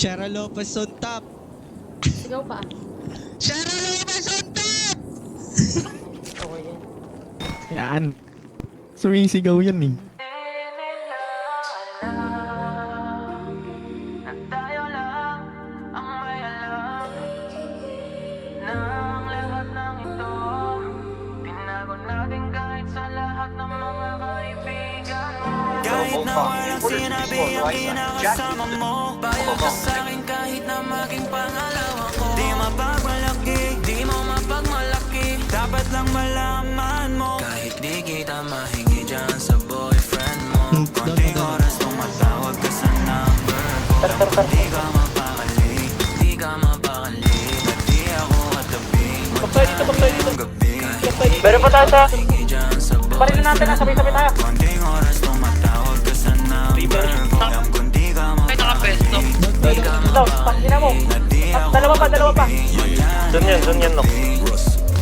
Shara Lopez on top. Sigaw pa. Shara Lopez on top! Okay yan. Yan. Sumisigaw yan eh. Tayo lang ang may alam ng lahat ng ito. Tinago natin kahit sa lahat ng mga kaibigan mo. Kahit na walang sinabi ang kinakasama mo, bayan ka sa'kin kahit na maging pangalawa ko. Di mapagmalaki, di mo mapagmalaki, dapat lang malaman mo. Kahit di kita mahingi dyan sa boyfriend mo, konting oras tumatawag ka sa number ko. Di ka mapakali, di ka mapakali, ba't di ako katabi? Bakit dito, bakit dito? Gabi, Pero pa tayo sa... sa Parin na natin na, sabay-sabay tayo. konting oras tumatawag ka sa number ko. Alam kung di ka mapakali, di ka Ito, pakina mo. Dalawa pa. Doon yan, no.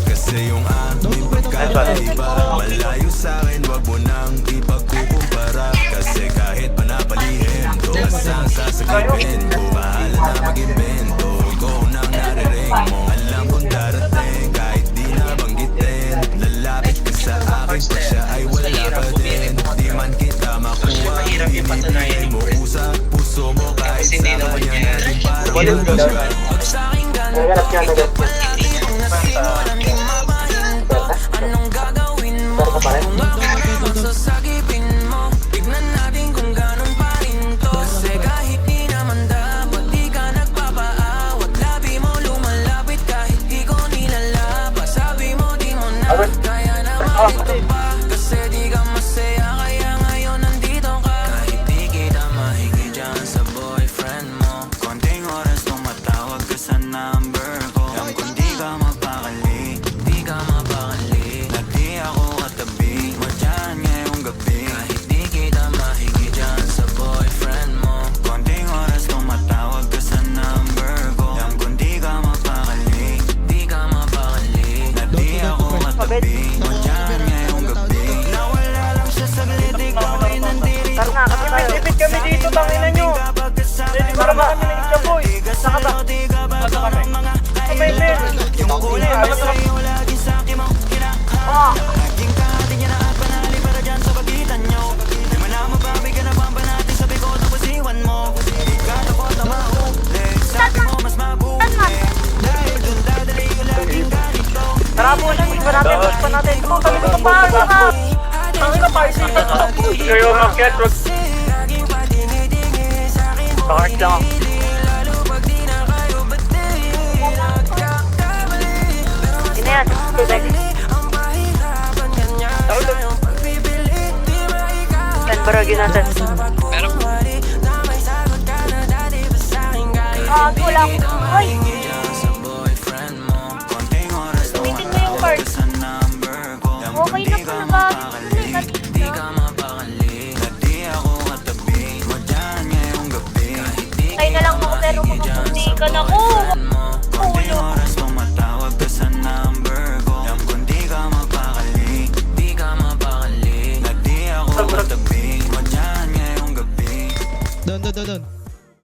Kasi yung aking pagkakaiba malayo sa'kin, wag mo nang ipagkukumpara. Kasi kahit panapalihin to, asang sasakipin ko, bahala na mag-invento ko nang nariring mo. Alam kong darating kahit di nabanggitin, lalapit ka sa akin pag siya ay wala pa din. Di man kita makuha, ibibigay mo sa puso mo kahit sa kanya na rin parang Pag sa'king ganun, kung nasimulan di mapahinto, anong gagawin mo? Kung ako magsasagipin mo, tignan natin kung ganun pa rin to. Kasi kahit di naman dapat, di ka nagpapaawat. Labi mo lumalapit kahit di ko nilalaba. Sabi mo di mo na kaya na makita pa, kasi di ka masaya kaya ngayon nandito ka. Kahit di kita mahingi dyan sa boyfriend mo, konting oras tumatawag ka sa number ko. Alam kung di ka mapakali, di ka mapakali, na di ako katabi mo dyan ngayong gabi. Kahit di kita mahingi dyan sa boyfriend mo, konting oras tumatawag ka sa number ko. Alam kung di ka mapakali, di ka mapakali, na di ako katabi mo dyan ngayong gabi. Nawala lang siya saglit, ikaw ay nandiri. Tara nga, kapit kami dito, tangina nyo. Ready para ba kami ng isya, boy? Saka ba? Saka kami. Kamay, men. Yung kulay mo sa'yo lagi sa'kin mo kinakaha. Naging kahati niya na at panali para dyan sa pagitan nyo. Di man na mababi ka na bamba natin sa bigot ng pasiwan mo. Di ka takot na mahuli, sabi mo mas mabuti. Dahil dun dadali yung laging ganito. Tara po, pa natin. Ito, kami ko pa. Ang ina pa, isipan ko. Kayo, makiat, wag. Laging patingi-tingi sa'kin mo Bakit lang? lalo pag di na kayo bati. Nagkakamali, pero mas Ina yan. ang pahirapan kanya sa'yong pagpipilit. Di maikaw Yan, baragin natin. pero na may sagot ka na dati pa sa'kin kahit Wala ko. Hoy!